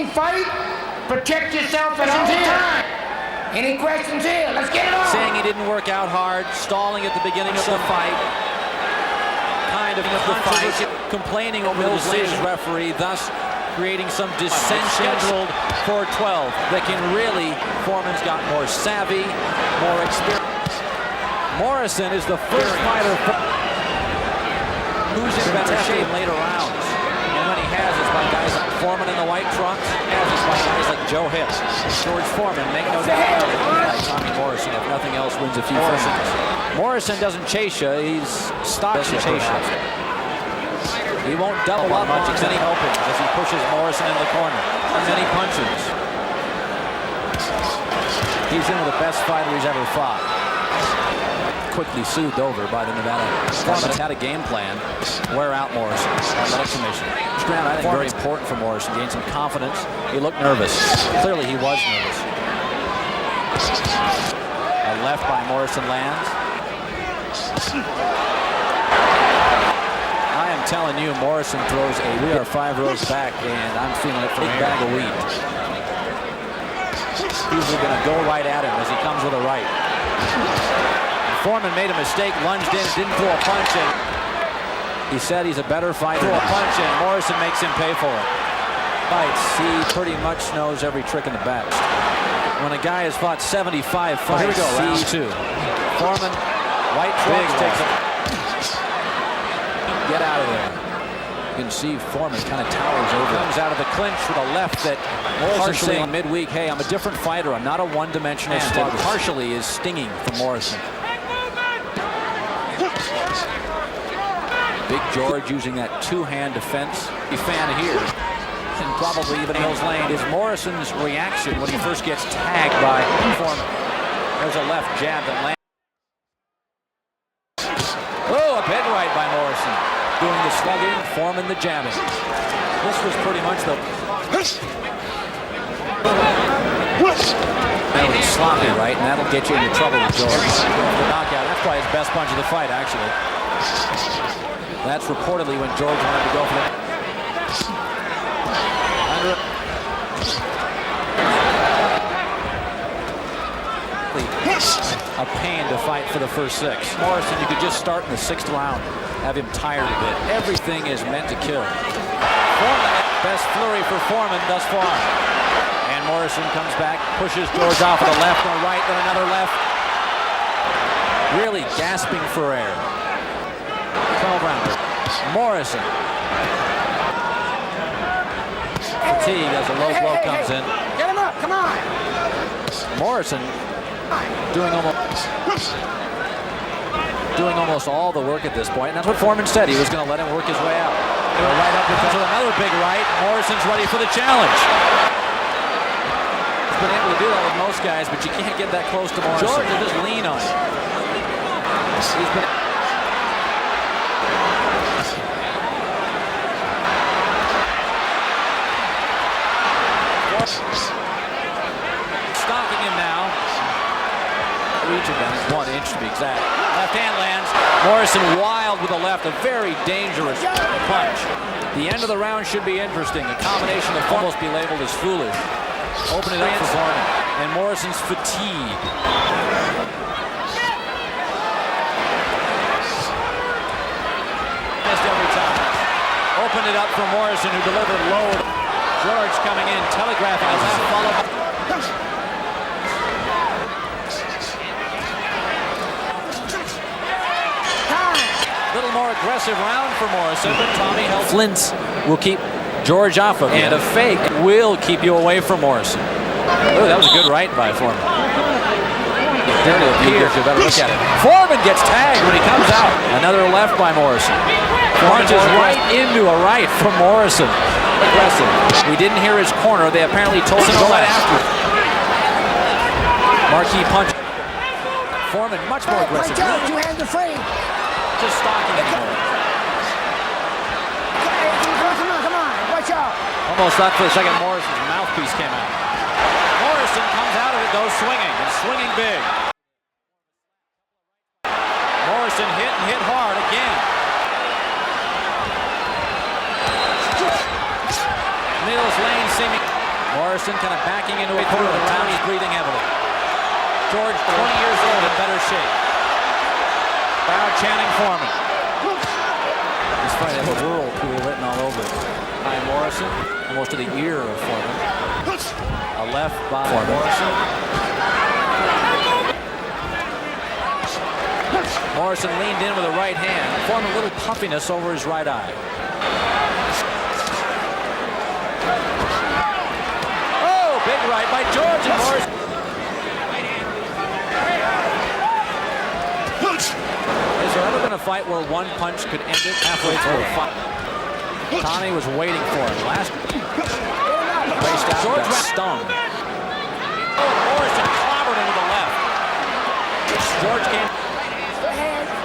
fight, protect yourself at all times. Any questions here? Let's get it on. Saying he didn't work out hard, stalling at the beginning of the fight. Kind of the fight, complaining over the decision referee, thus creating some dissension. Scheduled for 12 that can really, Foreman's got more savvy, more experience. Morrison is the first fighter who's in better shape later rounds. And when he has, it's by guys like Foreman in the white trunks. It's by guys like Joe Hitt. George Foreman, make no doubt about it, like Tommy Morrison, if nothing else, wins a few fights. Morrison doesn't chase you, he's stopped to chase you. He won't double up much, except he helping as he pushes Morrison in the corner. And then he punches. He's in with the best fighter he's ever fought. Quickly soothed over by the Nevada. Foreman had a game plan. Wear out Morrison. Athletic commission. I think very important for Morrison. Gain some confidence. He looked nervous. Clearly he was nervous. A left by Morrison lands. I am telling you, Morrison throws a we are 5 rows back, and I'm feeling it from a bag of wheat. He's going to go right at him as he comes with a right. Foreman made a mistake, lunged in, didn't throw a punch in. He said he's a better fighter. Threw a punch in. Morrison makes him pay for it. Fights, he pretty much knows every trick in the bag. When a guy has fought 75 fights, here we go, round 2. Foreman, white trunks, takes it. Get out of there. You can see Foreman kind of towers over. Comes out of the clinch with a left that Morrison saying midweek, hey, I'm a different fighter. I'm not a one-dimensional slugger. Partially is stinging for Morrison. Big George using that two-hand defense. A fan here, and probably even Mills Lane, is Morrison's reaction when he first gets tagged by Foreman. There's a left jab that lands. Oh, a big right by Morrison. Doing the slugging, Foreman the jabbing. This was pretty much the... That'll be sloppy, right? And that'll get you into trouble with George. The knockout, that's probably his best punch of the fight, actually. That's reportedly when George wanted to go for it. A pain to fight for the first 6. Morrison, you could just start in the 6th round. Have him tired a bit. Everything is meant to kill. Foreman, best flurry for Foreman thus far. And Morrison comes back, pushes George off with a left and a right, then another left. Really gasping for air. 12-rounder. Morrison. Fatigue as a low blow comes in. Get him up, come on. Morrison doing almost all the work at this point, and that's what Foreman said. He was going to let him work his way out. Right up because of another big right. Morrison's ready for the challenge. He's been able to do that with most guys, but you can't get that close to Morrison. George will just lean on him. He's been... Stalking him now. Each of them is 1 inch to be exact. Left hand lands. Morrison wild with a left. A very dangerous punch. The end of the round should be interesting. A combination of almost be labeled as foolish. Open it up for Foreman. And Morrison's fatigue. Missed every time. Opened it up for Morrison, who delivered low. George coming in, telegraphing a left, followed by... Little more aggressive round for Morrison, but Tommy held. Flint will keep George off of him. And a fake will keep you away from Morrison. Oh, that was a good right by Foreman. There it appears. You better look at it. Foreman gets tagged when he comes out. Another left by Morrison. Punches right into a right from Morrison. Aggressive. We didn't hear his corner. They apparently told him to go after it. Marquee punch. Foreman much more aggressive. Punch out, 2 hands are free. Just stalking anymore. Come on, watch out. Almost thought for a second Morrison's mouthpiece came out. Morrison comes out of it, goes swinging, and swinging big. Morrison hit and hit hard again. Mills Lane seeming Morrison kind of backing into a corner. Tony's breathing heavily. George, 20 years old, in better shape. Crowd chanting Foreman. This fight has a whirlpool written all over it. By Morrison, almost to the ear of Foreman. A left by Morrison. Morrison leaned in with a right hand. Foreman a little puffiness over his right eye. Oh, big right by George and Morrison. Has there ever been a fight where one punch could end it halfway through a fight? Tommy was waiting for him. Last George got stung. Morrison clobbered him with the left. George came.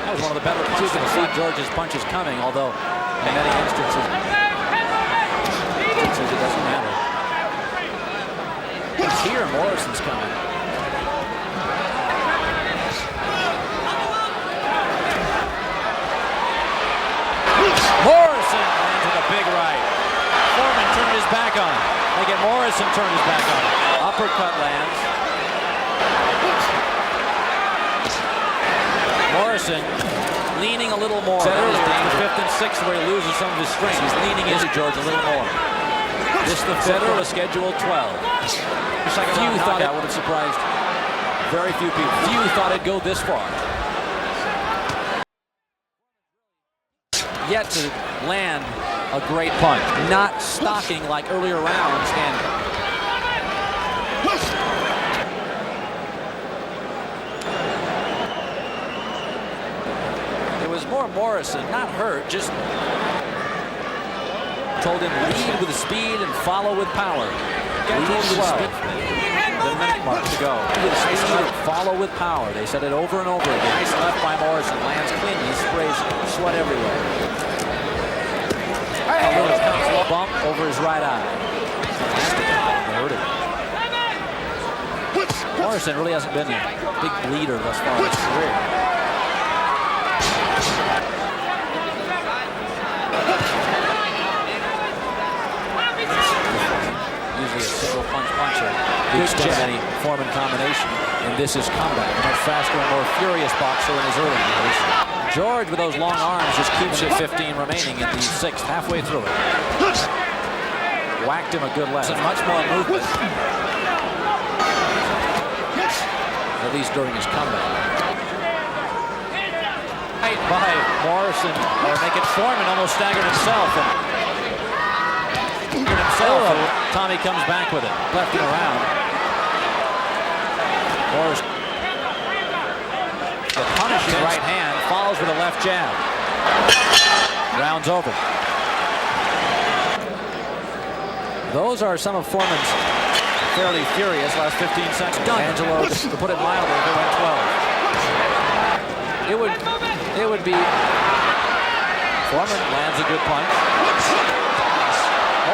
That was one of the better punches. You can see George's punches coming, although in many instances it doesn't matter. Here, Morrison's coming. Morrison lands with a big right. Foreman turned his back on him. They get Morrison turned his back on him. Uppercut lands. Morrison leaning a little more. The fifth and sixth where he loses some of his strength. He's leaning into George a little more. This the fifth was scheduled 12. Few thought that would have surprised very few people. Few thought it'd go this far. Yet to land a great punch. Not stocking like earlier rounds. And it was more Morrison, not hurt, just told him lead with speed and follow with power. Lead with speed. The minute mark to go. Follow with power. They said it over and over again. Nice left by Morrison. Lands clean. He sprays sweat everywhere. A little bump over his right eye. Hurt it. Morrison really hasn't been a big bleeder thus far in his career. Usually a single puncher. Good job. Any Foreman combination, and this is comeback. A much faster and more furious boxer in his early years. George, with those long arms, just keeps it 15 remaining in the sixth, halfway through it. Whacked him a good left. Much more movement, at least during his comeback. Right by Morrison, or make it Foreman almost staggered himself. Tommy comes back with it, left and around. Morrison, the punishing right hand, follows with a left jab. Round's over. Those are some of Foreman's fairly furious last 15 seconds. Angelo, to put it mildly, they went 12. It would be. Foreman lands a good punch.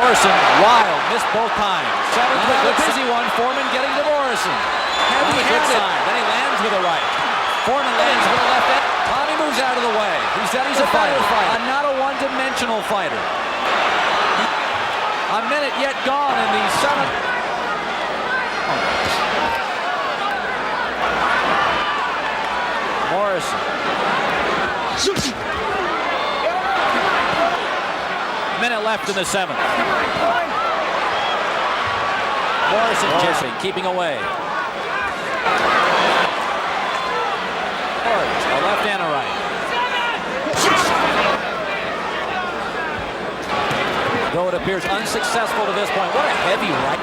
Morrison, wild, missed both times. Seventh, a good busy one. Foreman getting to Morrison. Heavy-handed. Then he lands with a right. Foreman lands with a left hand. Tommy moves out of the way. He said he's a fighter. Not a one-dimensional fighter. A minute yet gone in the seventh. Morrison. Minute left in the seventh. Morrison just keeping away. A left and a right. Though it appears unsuccessful to this point. What a heavy right.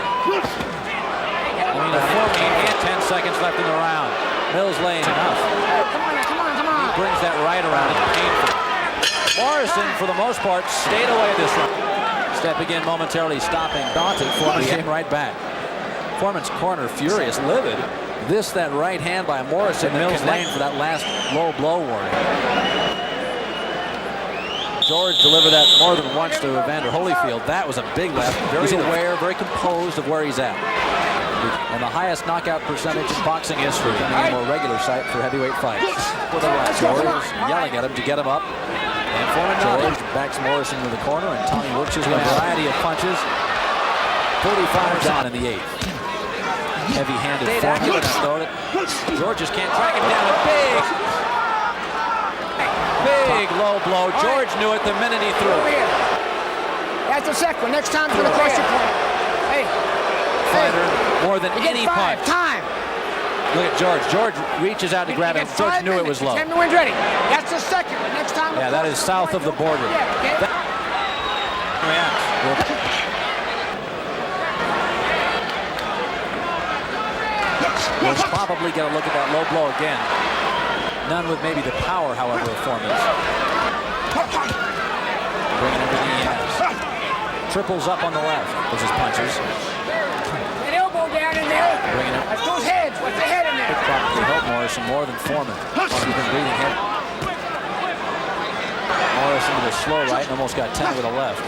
I mean, a 10 seconds left in the round. Mills laying enough. He brings that right around. It's painful. Morrison, for the most part, stayed away this round. Stepping in momentarily, stopping, daunted. Foreman came right back. Foreman's corner, furious, livid. That right hand by Morrison. Mills lane for that last low blow warning. George delivered that more than once to Evander Holyfield. That was a big left. Very aware, very composed of where he's at. And the highest knockout percentage in boxing history. A more regular sight for heavyweight fights. With a right. George yelling at him to get him up. And Foreman George backs Morrison to the corner, and Tommy works his way. A variety of punches. 45 down in the 8th. Heavy-handed Foreman. George just can't track him down. A big low blow. George knew it the minute he threw. That's the second one. Next time's going to cost you point. Hey. Fighter more than any punch. Time. Look at George. George reaches out to grab him. George knew it was low. 10 wins ready. That's the second one. Next time. Yeah, that is south of the border. We'll probably get a look at that low blow again. None with maybe the power, however, of Foreman's. Bringing everything he has. Triples up on the left with his punches. An elbow down in there. Bringing it. That's those heads. What's the head in there? Probably help Morrison more than Foreman. He's been breathing heavy. Morrison with a slow right and almost got 10 with a left.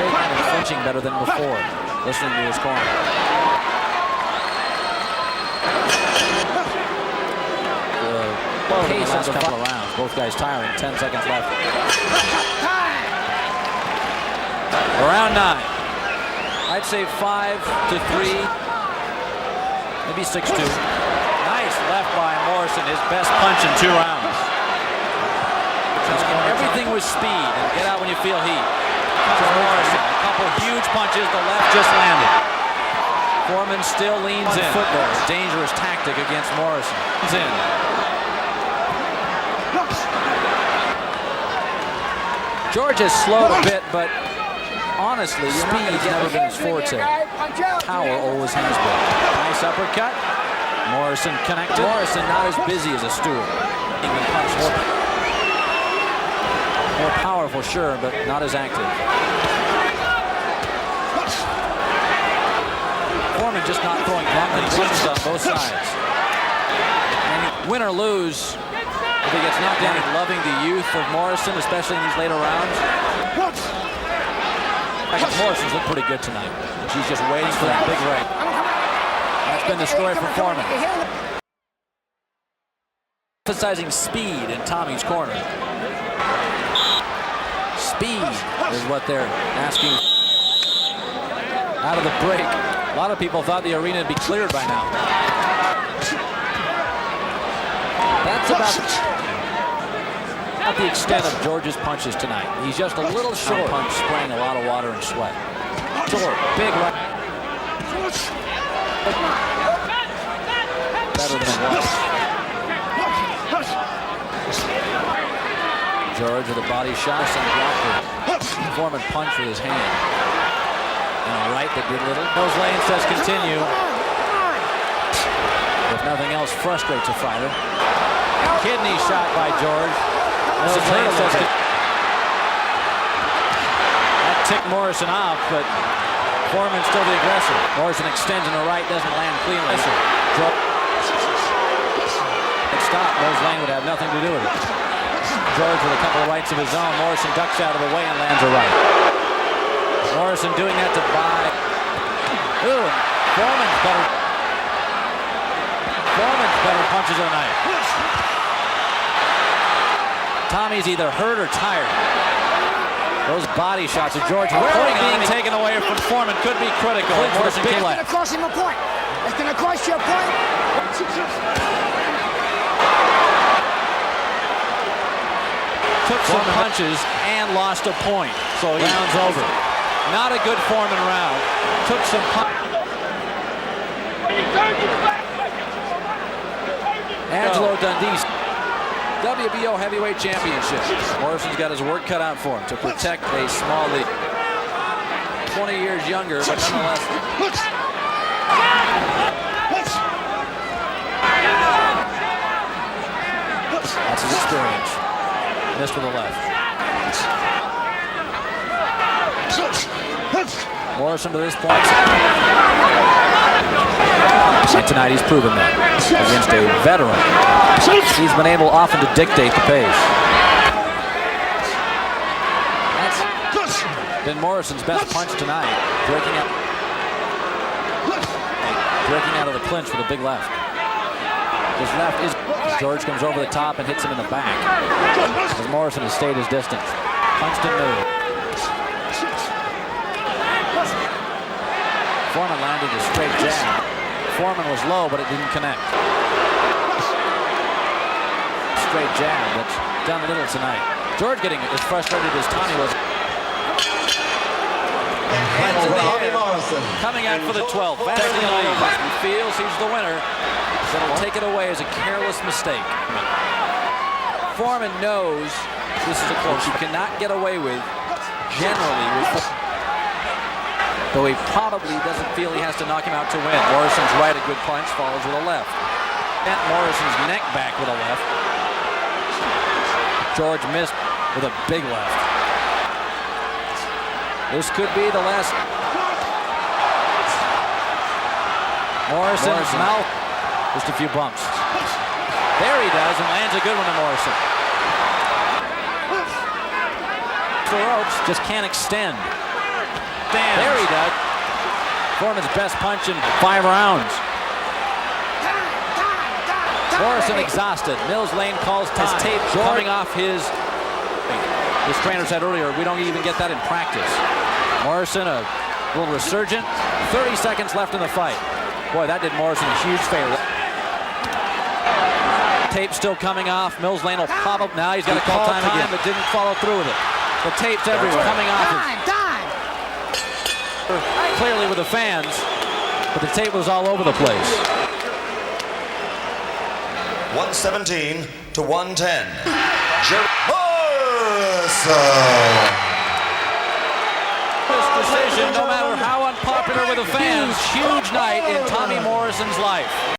Faking and flinching better than before. Listening to his corner. The pace on the couple of rounds. Both guys tiring. 10 seconds left. Around 9. I'd say 5-3. Maybe 6-2. Nice left by Morrison. His best punch in 2 rounds. Everything was speed and get out when you feel heat. Morrison, a couple huge punches. The left just landed. Foreman still leans in. Foot there. Dangerous tactic against Morrison. Leans in. George has slowed a bit, but honestly, speed has never been his forte. Power always has been. Nice uppercut. Morrison connected. Morrison not as busy as a Stewart. More powerful, sure, but not as active. Foreman just not throwing bluntly. Punches on both sides. And win or lose, if he gets knocked down, and loving the youth of Morrison, especially in these later rounds. Morrison's looked pretty good tonight. She's just waiting for that big right. That's been the story for Foreman. Emphasizing speed in Tommy's corner. Speed is what they're asking out of the break. A lot of people thought the arena would be cleared by now. That's about the extent of George's punches tonight. He's just a little short. Punch spraying a lot of water and sweat. Short, big right. Better than it was. George with a body shot. Foreman punch with his hand. And a right that did little. Nose lane says continue. If nothing else frustrates a fighter. Kidney shot by George. Nose lane says that ticked Morrison off, but Foreman's still the aggressor. Morrison extends in the right, doesn't land cleanly. Stop. Nose lane would have nothing to do with it. George with a couple of rights of his own. Morrison ducks out of the way and lands a right. Morrison doing that to buy. Ooh, Foreman's better. Foreman's better punches of the night. Tommy's either hurt or tired. Those body shots of George being taken away from Foreman could be critical. Morrison it's going to cost him a point. It's going to cost you a point. Took some punches and lost a point. So round's over. Not a good Foreman round. Took some punches. Angelo Dundee's WBO Heavyweight Championship. Morrison's got his work cut out for him to protect a small league. 20 years younger, but nonetheless. That's his experience. Missed with the left. Morrison to this point. And tonight he's proven that against a veteran. He's been able often to dictate the pace. That's been Morrison's best punch tonight. Breaking out of the clinch with a big left. His left is. George comes over the top and hits him in the back. As Morrison has stayed his distance. Punched and moved. Foreman landed a straight jab. Foreman was low, but it didn't connect. Straight jab that's done little tonight. George getting as frustrated as Tommy was. Hands in the air. Morrison. Coming out for the 12th. Vastly lead. He feels he's the winner. So he'll take it away as a careless mistake. Foreman knows this is a close you cannot get away with generally. Though he probably doesn't feel he has to knock him out to win. Morrison's right, a good punch, follows with a left. Bent Morrison's neck back with a left. George missed with a big left. This could be the last. Morrison's mouth. Just a few bumps. There he does, and lands a good one to Morrison. The ropes just can't extend. There he does. Foreman's best punch in 5 rounds. Morrison exhausted. Mills Lane calls time. His tape coming off his trainer said earlier, we don't even get that in practice. Morrison a little resurgent. 30 seconds left in the fight. Boy, that did Morrison a huge favor. Tape still coming off. Mills Lane will pop up. Now he's got to call time again, but didn't follow through with it. The tape's everywhere. Coming off. Clearly with the fans, but the tape was all over the place. 117 to 110. Morrison. This decision, no matter how unpopular with the fans, huge night in Tommy Morrison's life.